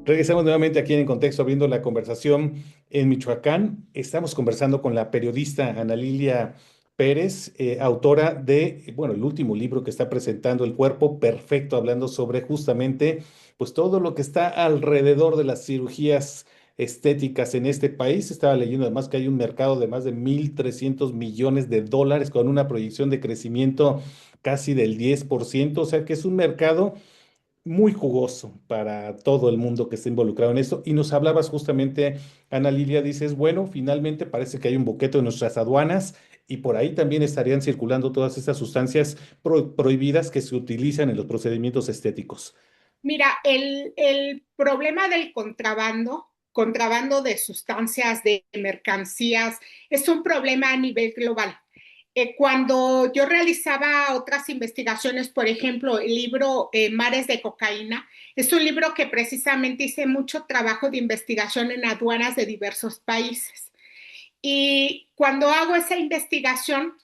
Regresamos nuevamente aquí en Contexto, abriendo la conversación en Michoacán. Estamos conversando con la periodista Ana Lilia Pérez, autora de, bueno, el último libro que está presentando, El cuerpo perfecto, hablando sobre justamente, pues todo lo que está alrededor de las cirugías estéticas en este país. Estaba leyendo además que hay un mercado de más de 1.300 millones de dólares con una proyección de crecimiento casi del 10%, o sea que es un mercado muy jugoso para todo el mundo que está involucrado en esto. Y nos hablabas justamente, Ana Lilia, dices, bueno, finalmente parece que hay un boquete en nuestras aduanas y por ahí también estarían circulando todas estas sustancias prohibidas que se utilizan en los procedimientos estéticos. Mira, el problema del contrabando de sustancias, de mercancías, es un problema a nivel global. Cuando yo realizaba otras investigaciones, por ejemplo, el libro Mares de Cocaína, es un libro que precisamente hice mucho trabajo de investigación en aduanas de diversos países. Y cuando hago esa investigación,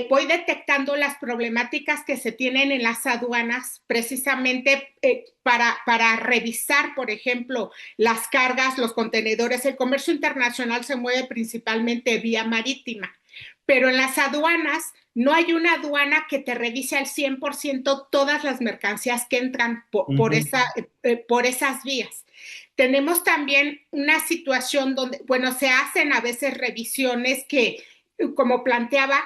voy detectando las problemáticas que se tienen en las aduanas precisamente para revisar, por ejemplo, las cargas, los contenedores. El comercio internacional se mueve principalmente vía marítima, pero en las aduanas no hay una aduana que te revise al 100% todas las mercancías que entran Ujú. por esas vías. Tenemos también una situación donde, bueno, se hacen a veces revisiones que, como planteaba,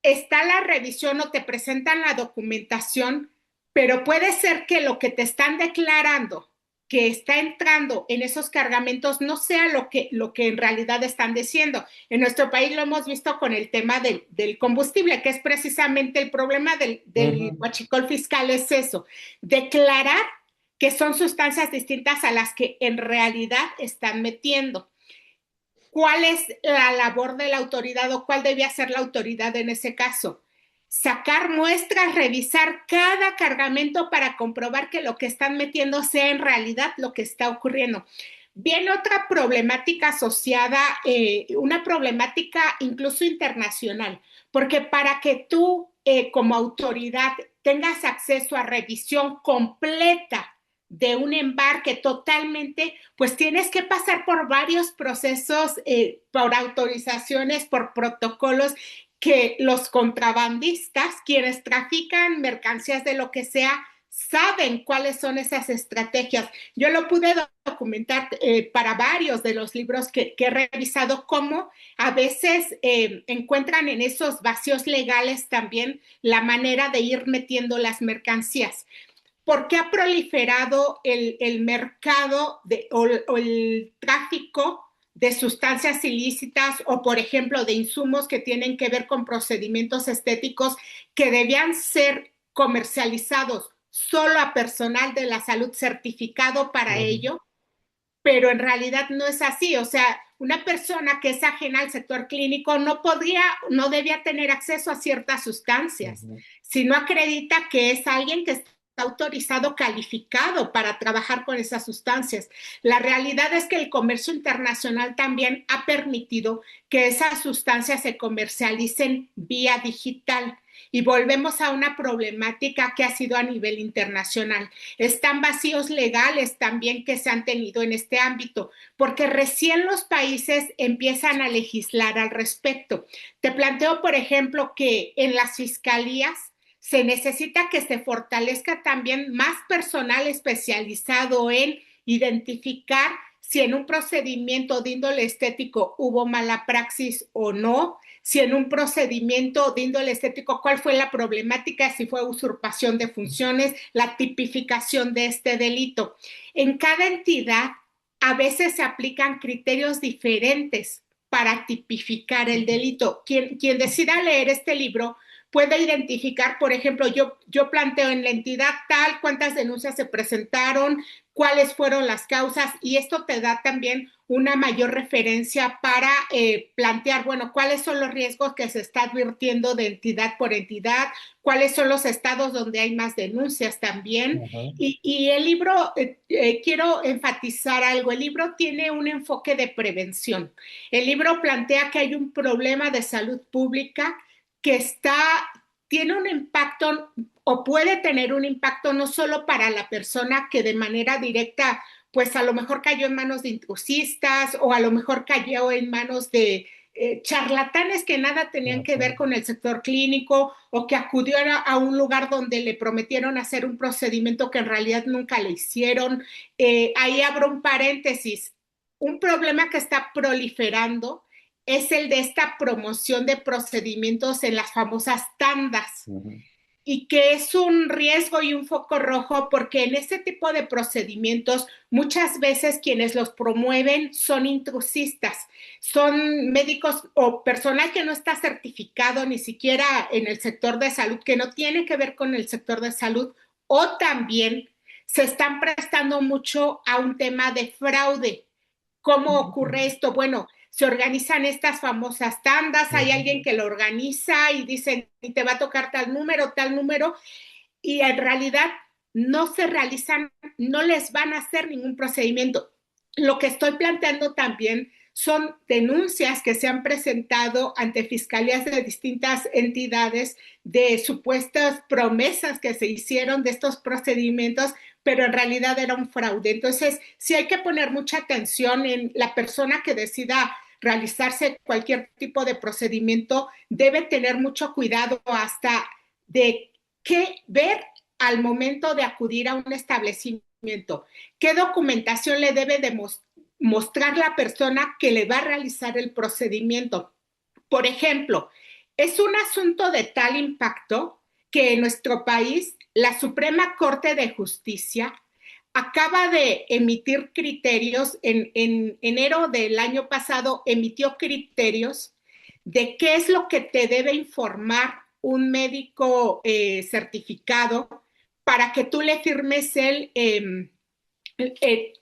está la revisión o te presentan la documentación, pero puede ser que lo que te están declarando que está entrando en esos cargamentos no sea lo que en realidad están diciendo. En nuestro país lo hemos visto con el tema del combustible, que es precisamente el problema del Ujú. huachicol fiscal, es eso, declarar que son sustancias distintas a las que en realidad están metiendo. ¿Cuál es la labor de la autoridad o cuál debía ser la autoridad en ese caso? Sacar muestras, revisar cada cargamento para comprobar que lo que están metiendo sea en realidad lo que está ocurriendo. Viene otra problemática asociada, una problemática incluso internacional, porque para que tú como autoridad tengas acceso a revisión completa de un embarque totalmente, pues tienes que pasar por varios procesos, por autorizaciones, por protocolos que los contrabandistas, quienes trafican mercancías de lo que sea, saben cuáles son esas estrategias. Yo lo pude documentar para varios de los libros que he revisado, cómo a veces encuentran en esos vacíos legales también la manera de ir metiendo las mercancías. ¿Por qué ha proliferado el mercado o el tráfico de sustancias ilícitas o, por ejemplo, de insumos que tienen que ver con procedimientos estéticos que debían ser comercializados solo a personal de la salud certificado para Ujú. ello? Pero en realidad no es así. O sea, una persona que es ajena al sector clínico no debía tener acceso a ciertas sustancias, Ujú. si no acredita que es alguien que está autorizado, calificado para trabajar con esas sustancias. La realidad es que el comercio internacional también ha permitido que esas sustancias se comercialicen vía digital. Y volvemos a una problemática que ha sido a nivel internacional. Están vacíos legales también que se han tenido en este ámbito, porque recién los países empiezan a legislar al respecto. Te planteo, por ejemplo, que en las fiscalías se necesita que se fortalezca también más personal especializado en identificar si en un procedimiento de índole estético hubo mala praxis o no, si en un procedimiento de índole estético cuál fue la problemática, si fue usurpación de funciones, la tipificación de este delito. En cada entidad a veces se aplican criterios diferentes para tipificar el delito. Quien decida leer este libro puede identificar, por ejemplo, yo planteo en la entidad tal cuántas denuncias se presentaron, cuáles fueron las causas, y esto te da también una mayor referencia para plantear, bueno, cuáles son los riesgos que se está advirtiendo de entidad por entidad, cuáles son los estados donde hay más denuncias también. Ajá. Y el libro, quiero enfatizar algo, el libro tiene un enfoque de prevención. El libro plantea que hay un problema de salud pública que está tiene un impacto o puede tener un impacto no solo para la persona que de manera directa, pues a lo mejor cayó en manos de intrusistas o a lo mejor cayó en manos de charlatanes que nada tenían que ver con el sector clínico o que acudió a un lugar donde le prometieron hacer un procedimiento que en realidad nunca le hicieron. Ahí abro un paréntesis. Un problema que está proliferando es el de esta promoción de procedimientos en las famosas tandas. Y que es un riesgo y un foco rojo porque en este tipo de procedimientos muchas veces quienes los promueven son intrusistas, son médicos o personal que no está certificado ni siquiera en el sector de salud, que no tiene que ver con el sector de salud, o también se están prestando mucho a un tema de fraude. ¿Cómo ocurre esto? Bueno, se organizan estas famosas tandas, hay alguien que lo organiza y dicen, te va a tocar tal número, y en realidad no se realizan, no les van a hacer ningún procedimiento. Lo que estoy planteando también son denuncias que se han presentado ante fiscalías de distintas entidades de supuestas promesas que se hicieron de estos procedimientos, pero en realidad era un fraude. Entonces, sí hay que poner mucha atención en la persona que decida realizarse cualquier tipo de procedimiento, debe tener mucho cuidado hasta de qué ver al momento de acudir a un establecimiento, qué documentación le debe de mostrar la persona que le va a realizar el procedimiento. Por ejemplo, es un asunto de tal impacto que en nuestro país la Suprema Corte de Justicia acaba de emitir criterios, en enero del año pasado emitió criterios de qué es lo que te debe informar un médico certificado para que tú le firmes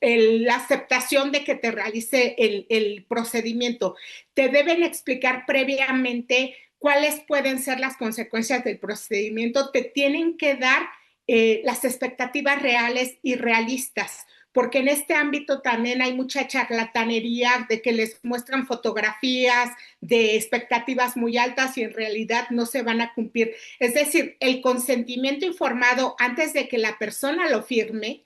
la aceptación de que te realice el procedimiento. Te deben explicar previamente cuáles pueden ser las consecuencias del procedimiento, te tienen que dar las expectativas reales y realistas, porque en este ámbito también hay mucha charlatanería de que les muestran fotografías de expectativas muy altas y en realidad no se van a cumplir. Es decir, el consentimiento informado antes de que la persona lo firme,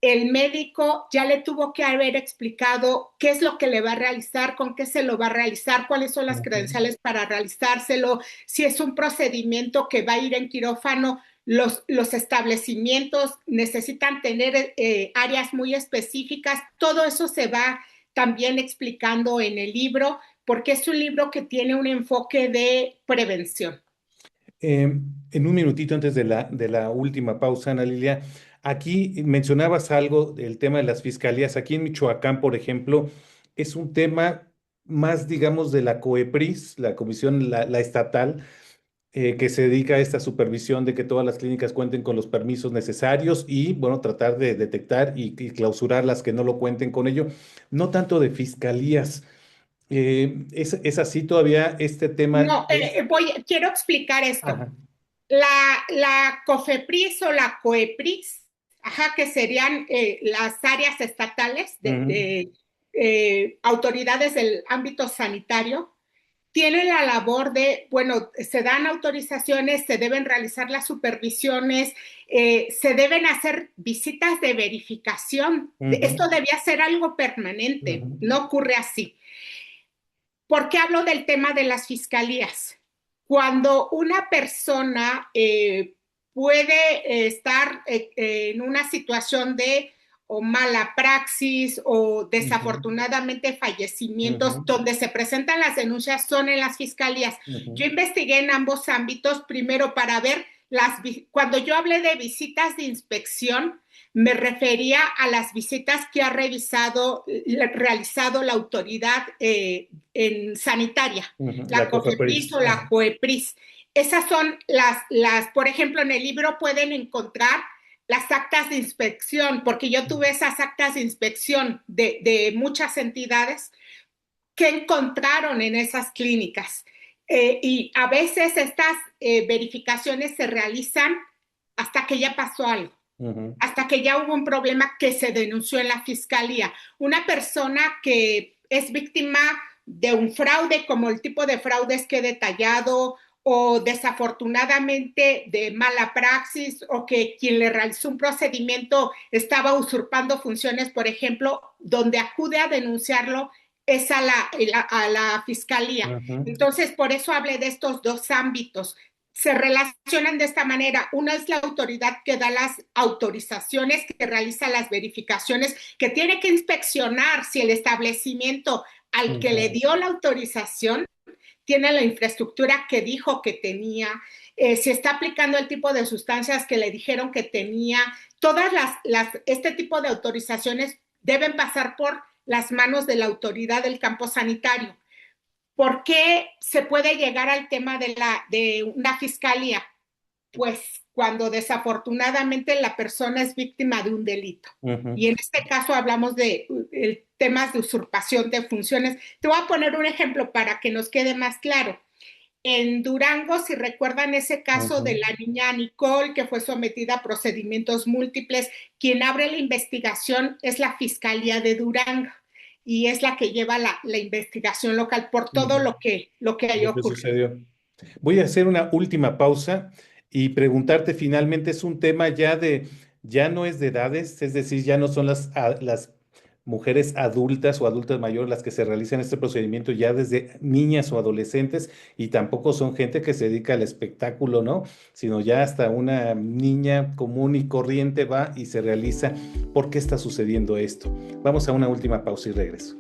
el médico ya le tuvo que haber explicado qué es lo que le va a realizar, con qué se lo va a realizar, cuáles son las credenciales para realizárselo, si es un procedimiento que va a ir en quirófano, los establecimientos necesitan tener áreas muy específicas, todo eso se va también explicando en el libro, porque es un libro que tiene un enfoque de prevención. En un minutito antes de la última pausa, Ana Lilia, aquí mencionabas algo del tema de las fiscalías. Aquí en Michoacán, por ejemplo, es un tema más, digamos, de la COEPRIS, la comisión, la estatal, que se dedica a esta supervisión de que todas las clínicas cuenten con los permisos necesarios y, bueno, tratar de detectar y clausurar las que no lo cuenten con ello. No tanto de fiscalías. Es así todavía este tema. No, quiero explicar esto. Ajá. La COFEPRIS o la COEPRIS, ajá, que serían las áreas estatales Ujú, autoridades del ámbito sanitario, tienen la labor de, bueno, se dan autorizaciones, se deben realizar las supervisiones, se deben hacer visitas de verificación. ujú, Esto debía ser algo permanente, ujú, no ocurre así. ¿Por qué hablo del tema de las fiscalías? Cuando una persona puede estar en una situación de o mala praxis o ujú, desafortunadamente fallecimientos, ujú, donde se presentan las denuncias son en las fiscalías. Yo ujú, investigué en ambos ámbitos, primero para ver cuando yo hablé de visitas de inspección, me refería a las visitas que ha realizado la autoridad en sanitaria, ujú. la La COFEPRIS COFEPRIS. o la Ajá. COEPRIS. Esas son por ejemplo, en el libro pueden encontrar las actas de inspección, porque yo tuve esas actas de inspección de muchas entidades que encontraron en esas clínicas. Y a veces estas verificaciones se realizan hasta que ya pasó algo, Ujú, hasta que ya hubo un problema que se denunció en la fiscalía. Una persona que es víctima de un fraude, como el tipo de fraudes que he detallado, o desafortunadamente de mala praxis, o que quien le realizó un procedimiento estaba usurpando funciones, por ejemplo, donde acude a denunciarlo es a la fiscalía. Ujú. Entonces, por eso hablé de estos dos ámbitos. Se relacionan de esta manera. Una es la autoridad que da las autorizaciones, que realiza las verificaciones, que tiene que inspeccionar si el establecimiento al que le Ujú. dio la autorización tiene la infraestructura que dijo que tenía, si está aplicando el tipo de sustancias que le dijeron que tenía. Todas este tipo de autorizaciones deben pasar por las manos de la autoridad del campo sanitario. ¿Por qué se puede llegar al tema de una fiscalía? Pues cuando desafortunadamente la persona es víctima de un delito. Ujú. Y en este caso hablamos de temas de usurpación de funciones. Te voy a poner un ejemplo para que nos quede más claro. En Durango, si recuerdan ese caso de Ujú. la niña Nicole, que fue sometida a procedimientos múltiples, quien abre la investigación es la Fiscalía de Durango y es la que lleva la investigación local por todo Ujú. lo que haya Lo que ocurrido. sucedió. Voy a hacer una última pausa y preguntarte finalmente, es un tema ya no es de edades, es decir, ya no son las mujeres adultas o adultas mayores las que se realizan este procedimiento ya desde niñas o adolescentes y tampoco son gente que se dedica al espectáculo, ¿no? Sino ya hasta una niña común y corriente va y se realiza. ¿Por qué está sucediendo esto? Vamos a una última pausa y regreso.